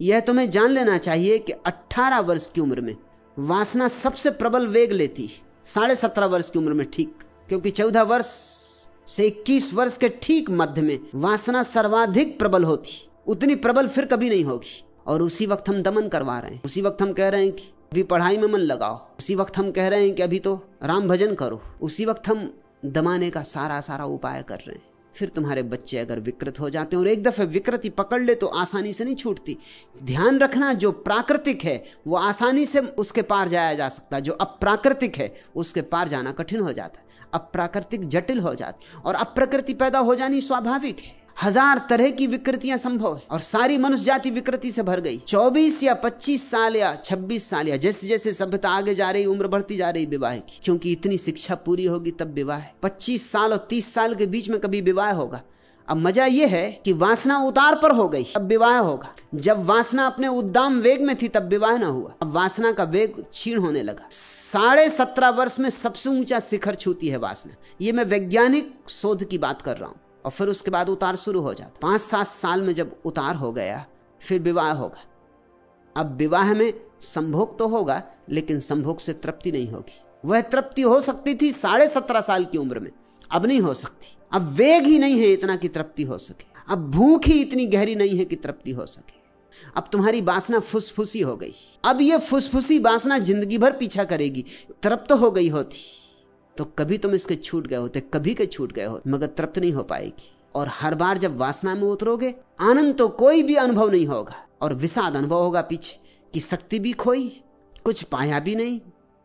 यह तुम्हें जान लेना चाहिए कि 18 वर्ष की उम्र में वासना सबसे प्रबल वेग लेती, 17.5 वर्ष की उम्र में ठीक, क्योंकि 14 वर्ष से 21 वर्ष के ठीक मध्य में वासना सर्वाधिक प्रबल होती, उतनी प्रबल फिर कभी नहीं होगी। और उसी वक्त हम दमन करवा रहे हैं, उसी वक्त हम कह रहे हैं कि अभी पढ़ाई में मन लगाओ, उसी वक्त हम कह रहे हैं कि अभी तो राम भजन करो, उसी वक्त हम दमाने का सारा उपाय कर रहे हैं। फिर तुम्हारे बच्चे अगर विकृत हो जाते हैं, और एक दफे विकृति पकड़ ले तो आसानी से नहीं छूटती। ध्यान रखना, जो प्राकृतिक है वो आसानी से उसके पार जाया जा सकता है, जो अप्राकृतिक है उसके पार जाना कठिन हो जाता है। अप्राकृतिक जटिल हो जाती, और अप्रकृति पैदा हो जानी स्वाभाविक है। 1000 तरह की विकृतियां संभव है, और सारी मनुष्य जाति विकृति से भर गई। 24 या 25 साल या 26 साल या जैसे जैसे सभ्यता आगे जा रही, उम्र बढ़ती जा रही विवाह की, क्योंकि इतनी शिक्षा पूरी होगी तब विवाह है। 25 साल और 30 साल के बीच में कभी विवाह होगा। अब मजा यह है कि वासना उतार पर हो गई, अब विवाह होगा। जब वासना अपने उद्दाम वेग में थी तब विवाह ना हुआ, अब वासना का वेग क्षीण होने लगा। 17.5 वर्ष में सबसे ऊंचा शिखर छूती है वासना। यह मैं वैज्ञानिक शोध की बात कर रहा हूं। और फिर उसके बाद उतार शुरू हो जाता। 5-7 साल में जब उतार हो गया फिर विवाह होगा। अब विवाह में संभोग तो होगा, लेकिन संभोग से तृप्ति नहीं होगी। वह तृप्ति हो सकती थी 17.5 साल की उम्र में, अब नहीं हो सकती। अब वेग ही नहीं है इतना कि तृप्ति हो सके, अब भूख ही इतनी गहरी नहीं है कि तृप्ति हो सके। अब तुम्हारी वासना फुसफुसी हो गई। अब यह फुसफुसी वासना जिंदगी भर पीछा करेगी। तृप्त हो गई होती तो कभी तुम इसके छूट गए होते, कभी के छूट गए होते, मगर तृप्त नहीं हो पाएगी। और हर बार जब वासना में उतरोगे, आनंद तो कोई भी अनुभव नहीं होगा, और विषाद अनुभव होगा पीछे कि शक्ति भी खोई, कुछ पाया भी नहीं।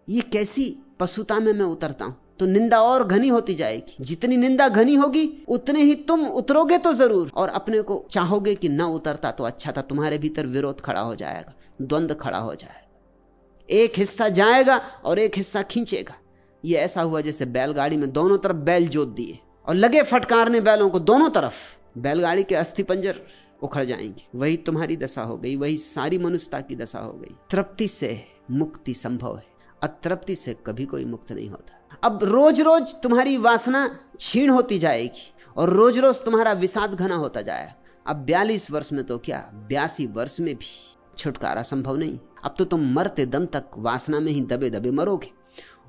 ये कैसी पशुता में मैं उतरता हूं। तो निंदा और घनी होती जाएगी। जितनी निंदा घनी होगी उतने ही तुम उतरोगे तो जरूर, और अपने को चाहोगे कि ना उतरता तो अच्छा था। तुम्हारे भीतर विरोध खड़ा हो जाएगा, द्वंद्व खड़ा हो जाएगा। एक हिस्सा जाएगा और एक हिस्सा खींचेगा। ये ऐसा हुआ जैसे बैलगाड़ी में दोनों तरफ बैल जोत दिए और लगे फटकारने बैलों को दोनों तरफ, बैलगाड़ी के अस्थि पंजर उखड़ जाएंगे। वही तुम्हारी दशा हो गई, वही सारी मनुष्यता की दशा हो गई। तृप्ति से मुक्ति संभव है, अतृप्ति से कभी कोई मुक्त नहीं होता। अब रोज रोज तुम्हारी वासना क्षीण होती जाएगी और रोज रोज तुम्हारा विषाद घना होता जाएगा। अब 42 वर्ष में तो क्या, 82 वर्ष में भी छुटकारा संभव नहीं। अब तो तुम मरते दम तक वासना में ही दबे दबे मरोगे।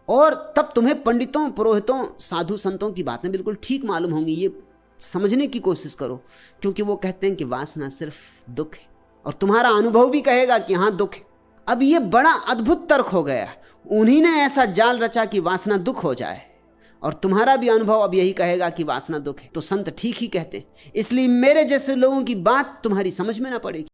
और तब तुम्हें पंडितों, पुरोहितों, साधु संतों की बातें बिल्कुल ठीक मालूम होंगी। ये समझने की कोशिश करो, क्योंकि वो कहते हैं कि वासना सिर्फ दुख है, और तुम्हारा अनुभव भी कहेगा कि हां दुख है। अब ये बड़ा अद्भुत तर्क हो गया। उन्हीं ने ऐसा जाल रचा कि वासना दुख हो जाए, और तुम्हारा भी अनुभव अब यही कहेगा कि वासना दुख है। तो संत ठीक ही कहते हैं, इसलिए मेरे जैसे लोगों की बात तुम्हारी समझ में ना पड़ेगी।